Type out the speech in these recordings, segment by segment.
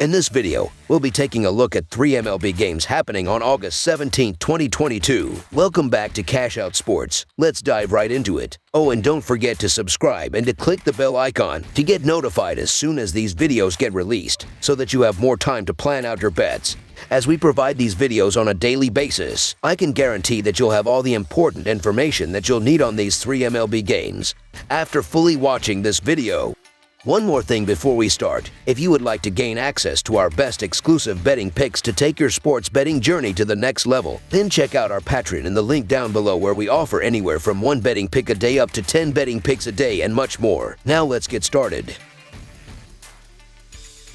In this video, we'll be taking a look at 3 MLB games happening on August 17, 2022. Welcome back to Cash Out Sports. Let's dive right into it. Oh, and don't forget to subscribe and to click the bell icon to get notified as soon as these videos get released, so that you have more time to plan out your bets. As we provide these videos on a daily basis, I can guarantee that you'll have all the important information that you'll need on these 3 MLB games after fully watching this video. One more thing before we start. If you would like to gain access to our best exclusive betting picks to take your sports betting journey to the next level, then check out our Patreon in the link down below, where we offer anywhere from 1 betting pick a day up to 10 betting picks a day and much more. Now let's get started.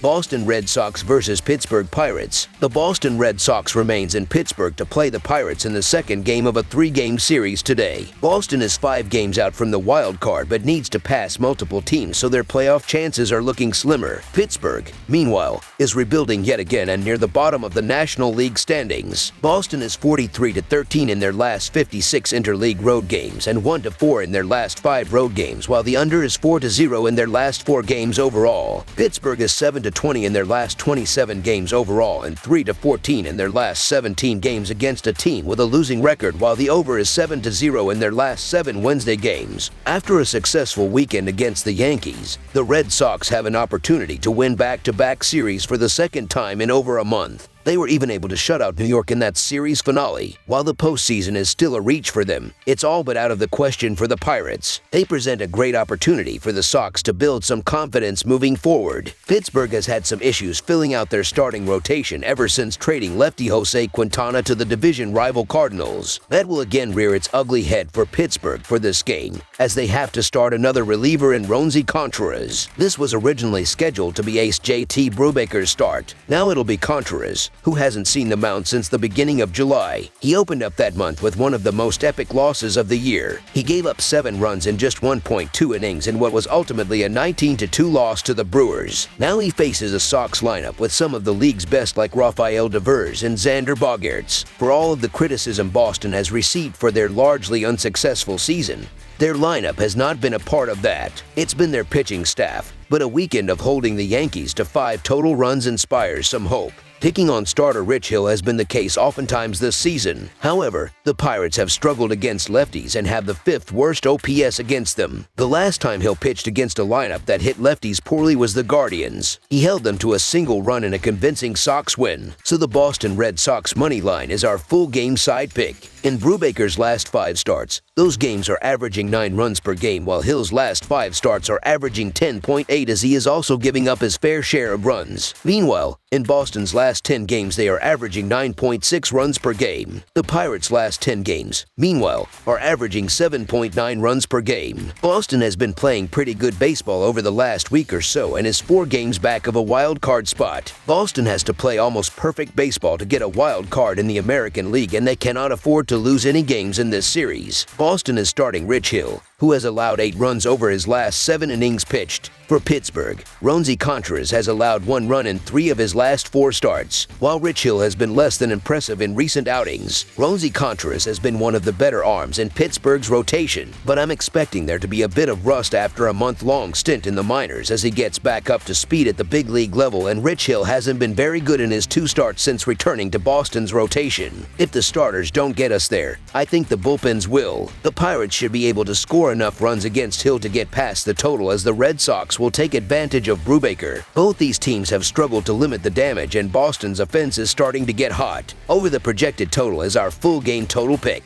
Boston Red Sox versus Pittsburgh Pirates. The Boston Red Sox remains in Pittsburgh to play the Pirates in the second game of a 3-game series today. Boston is 5 games out from the wild card but needs to pass multiple teams, so their playoff chances are looking slimmer. Pittsburgh, meanwhile, is rebuilding yet again and near the bottom of the National League standings. Boston is 43-13 in their last 56 interleague road games and 1-4 in their last 5 road games, while the under is 4-0 in their last 4 games overall. Pittsburgh is 7-20 in their last 27 games overall and 3-14 in their last 17 games against a team with a losing record, while the over is 7-0 in their last 7 Wednesday games. After a successful weekend against the Yankees, the Red Sox have an opportunity to win back-to-back series for the second time in over a month. They were even able to shut out New York in that series finale. While the postseason is still a reach for them, it's all but out of the question for the Pirates. They present a great opportunity for the Sox to build some confidence moving forward. Pittsburgh has had some issues filling out their starting rotation ever since trading lefty Jose Quintana to the division rival Cardinals. That will again rear its ugly head for Pittsburgh for this game, as they have to start another reliever in Roansy Contreras. This was originally scheduled to be ace JT Brubaker's start. Now it'll be Contreras, who hasn't seen the mound since the beginning of July. He opened up that month with one of the most epic losses of the year. He gave up 7 runs in just 1.2 innings in what was ultimately a 19-2 loss to the Brewers. Now he faces a Sox lineup with some of the league's best, like Rafael Devers and Xander Bogaerts. For all of the criticism Boston has received for their largely unsuccessful season, their lineup has not been a part of that. It's been their pitching staff. But a weekend of holding the Yankees to 5 total runs inspires some hope. Picking on starter Rich Hill has been the case oftentimes this season. However, the Pirates have struggled against lefties and have the 5th worst OPS against them. The last time Hill pitched against a lineup that hit lefties poorly was the Guardians. He held them to a single run in a convincing Sox win. So the Boston Red Sox money line is our full game side pick. In Brubaker's last 5 starts, those games are averaging 9 runs per game, while Hill's last 5 starts are averaging 10.8, as he is also giving up his fair share of runs. Meanwhile, in Boston's last 10 games, they are averaging 9.6 runs per game. The Pirates' last 10 games, meanwhile, are averaging 7.9 runs per game. Boston has been playing pretty good baseball over the last week or so and is 4 games back of a wild card spot. Boston has to play almost perfect baseball to get a wild card in the American League, and they cannot afford to lose any games in this series. Boston is starting Rich Hill, who has allowed 8 runs over his last 7 innings pitched. For Pittsburgh, Roansy Contreras has allowed 1 run in 3 of his last 4 starts. While Rich Hill has been less than impressive in recent outings, Roansy Contreras has been one of the better arms in Pittsburgh's rotation. But I'm expecting there to be a bit of rust after a month-long stint in the minors as he gets back up to speed at the big league level, and Rich Hill hasn't been very good in his 2 starts since returning to Boston's rotation. If the starters don't get us there, I think the bullpens will. The Pirates should be able to score enough runs against Hill to get past the total, as the Red Sox will take advantage of Brubaker. Both these teams have struggled to limit the damage, and Boston's offense is starting to get hot. Over the projected total is our full game total pick.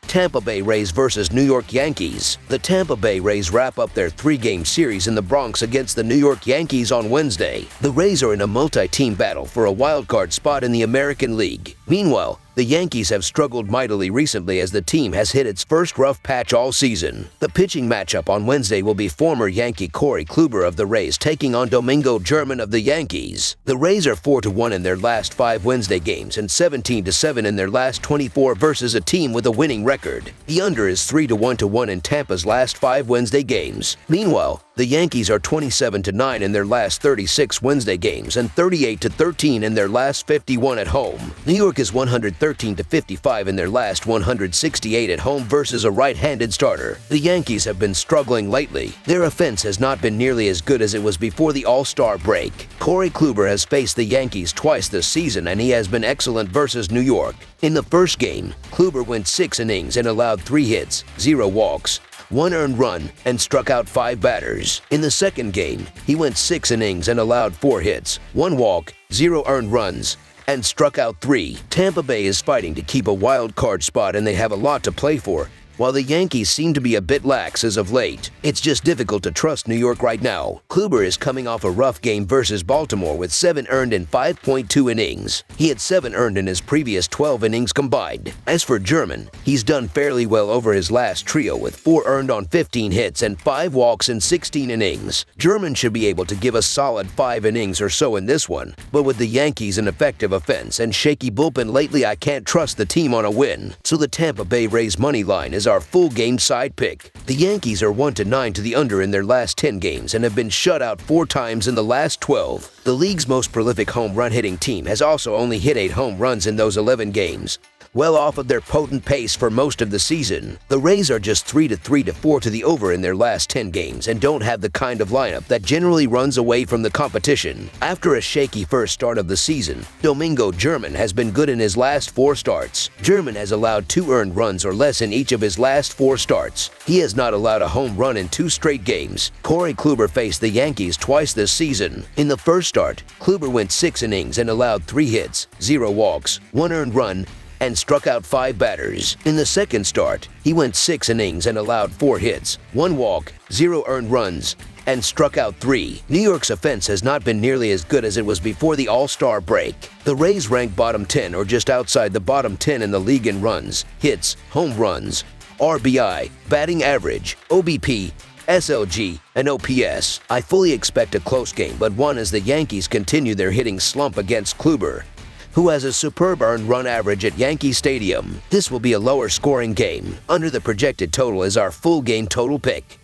Tampa Bay Rays versus New York Yankees. The Tampa Bay Rays wrap up their 3-game series in the Bronx against the New York Yankees on Wednesday. The Rays are in a multi-team battle for a wildcard spot in the American League. Meanwhile, the Yankees have struggled mightily recently as the team has hit its first rough patch all season. The pitching matchup on Wednesday will be former Yankee Corey Kluber of the Rays taking on Domingo German of the Yankees. The Rays are 4-1 in their last 5 Wednesday games and 17-7 in their last 24 versus a team with a winning record. The under is 3-1 in Tampa's last 5 Wednesday games. Meanwhile, The Yankees are 27-9 in their last 36 Wednesday games and 38-13 in their last 51 at home. New York is 113-55 in their last 168 at home versus a right-handed starter. The Yankees have been struggling lately. Their offense has not been nearly as good as it was before the All-Star break. Corey Kluber has faced the Yankees twice this season, and he has been excellent versus New York. In the first game, Kluber went 6 innings and allowed 3 hits, 0 walks, 1 earned run, and struck out 5 batters. In the second game, he went 6 innings and allowed 4 hits, 1 walk, 0 earned runs, and struck out 3. Tampa Bay is fighting to keep a wild card spot, and they have a lot to play for, while the Yankees seem to be a bit lax as of late. It's just difficult to trust New York right now. Kluber is coming off a rough game versus Baltimore with 7 earned in 5.2 innings. He had 7 earned in his previous 12 innings combined. As for German, he's done fairly well over his last trio with 4 earned on 15 hits and 5 walks in 16 innings. German should be able to give a solid 5 innings or so in this one, but with the Yankees' ineffective offense and shaky bullpen lately, I can't trust the team on a win. So the Tampa Bay Rays money line is our full game side pick. The Yankees are 1-9 to the under in their last 10 games and have been shut out 4 times in the last 12. The league's most prolific home run hitting team has also only hit 8 home runs in those 11 games, well off of their potent pace for most of the season. The Rays are just 3-4 to the over in their last 10 games and don't have the kind of lineup that generally runs away from the competition. After a shaky first start of the season, Domingo German has been good in his last 4 starts. German has allowed 2 earned runs or less in each of his last 4 starts. He has not allowed a home run in 2 straight games. Corey Kluber faced the Yankees twice this season. In the first start, Kluber went 6 innings and allowed 3 hits, 0 walks, 1 earned run, and struck out 5 batters. In the second start, he went 6 innings and allowed 4 hits, 1 walk, 0 earned runs, and struck out 3. New York's offense has not been nearly as good as it was before the All-Star break. The Rays rank bottom 10 or just outside the bottom 10 in the league in runs, hits, home runs, RBI, batting average, OBP, SLG, and OPS. I fully expect a close game, but one as the Yankees continue their hitting slump against Kluber, who has a superb earned run average at Yankee Stadium. This will be a lower scoring game. Under the projected total is our full game total pick.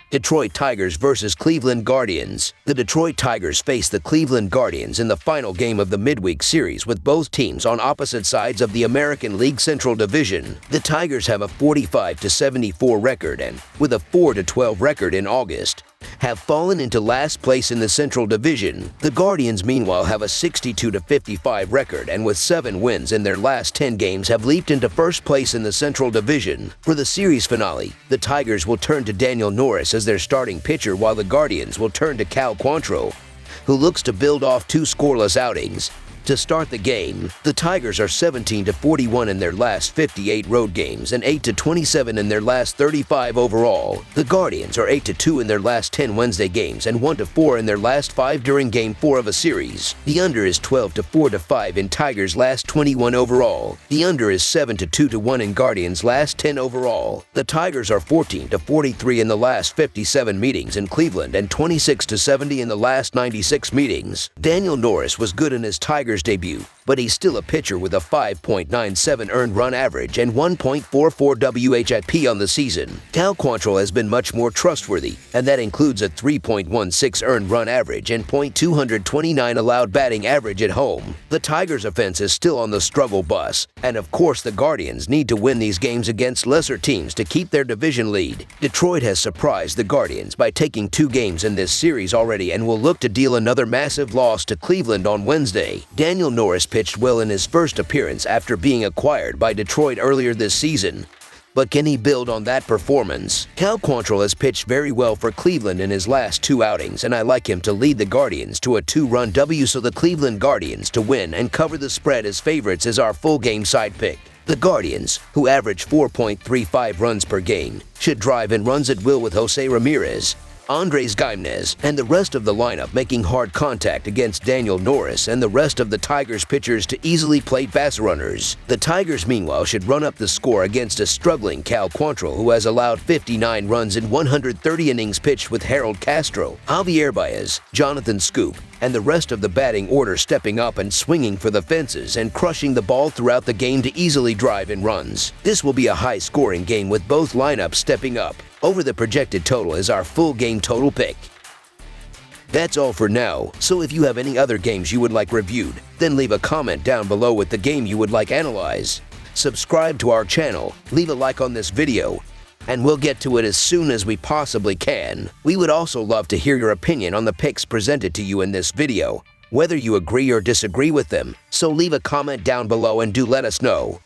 Detroit Tigers versus Cleveland Guardians. The Detroit Tigers face the Cleveland Guardians in the final game of the midweek series, with both teams on opposite sides of the American League Central Division. The Tigers have a 45-74 record and, with a 4-12 record in August, have fallen into last place in the Central Division. The Guardians, meanwhile, have a 62-55 record and with 7 wins in their last 10 games have leaped into first place in the Central Division. For the series finale, the Tigers will turn to Daniel Norris as their starting pitcher, while the Guardians will turn to Cal Quantrill, who looks to build off 2 scoreless outings. To start the game, the Tigers are 17-41 in their last 58 road games and 8-27 in their last 35 overall. The Guardians are 8-2 in their last 10 Wednesday games and 1-4 in their last 5 during Game 4 of a series. The under is 12-4-5 in Tigers' last 21 overall. The under is 7-2-1 in Guardians' last 10 overall. The Tigers are 14-43 in the last 57 meetings in Cleveland and 26-70 in the last 96 meetings. Daniel Norris was good in his Tigers debut, but he's still a pitcher with a 5.97 earned run average and 1.44 WHIP on the season. Cal Quantrill has been much more trustworthy, and that includes a 3.16 earned run average and .229 allowed batting average at home. The Tigers' offense is still on the struggle bus, and of course the Guardians need to win these games against lesser teams to keep their division lead. Detroit has surprised the Guardians by taking 2 games in this series already and will look to deal another massive loss to Cleveland on Wednesday. Daniel Norris pitched well in his first appearance after being acquired by Detroit earlier this season, but can he build on that performance? Cal Quantrill has pitched very well for Cleveland in his last 2 outings, and I like him to lead the Guardians to a 2-run W, so the Cleveland Guardians to win and cover the spread as favorites is our full game side pick. The Guardians, who average 4.35 runs per game, should drive in runs at will with Jose Ramirez, Andres Gimenez, and the rest of the lineup making hard contact against Daniel Norris and the rest of the Tigers pitchers to easily plate base runners. The Tigers, meanwhile, should run up the score against a struggling Cal Quantrill, who has allowed 59 runs in 130 innings pitched with Harold Castro, Javier Baez, Jonathan Scoop, and the rest of the batting order stepping up and swinging for the fences and crushing the ball throughout the game to easily drive in runs. This will be a high-scoring game with both lineups stepping up. Over the projected total is our full game total pick. That's all for now, so if you have any other games you would like reviewed, then leave a comment down below with the game you would like analyzed. Subscribe to our channel, leave a like on this video, and we'll get to it as soon as we possibly can. We would also love to hear your opinion on the picks presented to you in this video, whether you agree or disagree with them, so leave a comment down below and do let us know.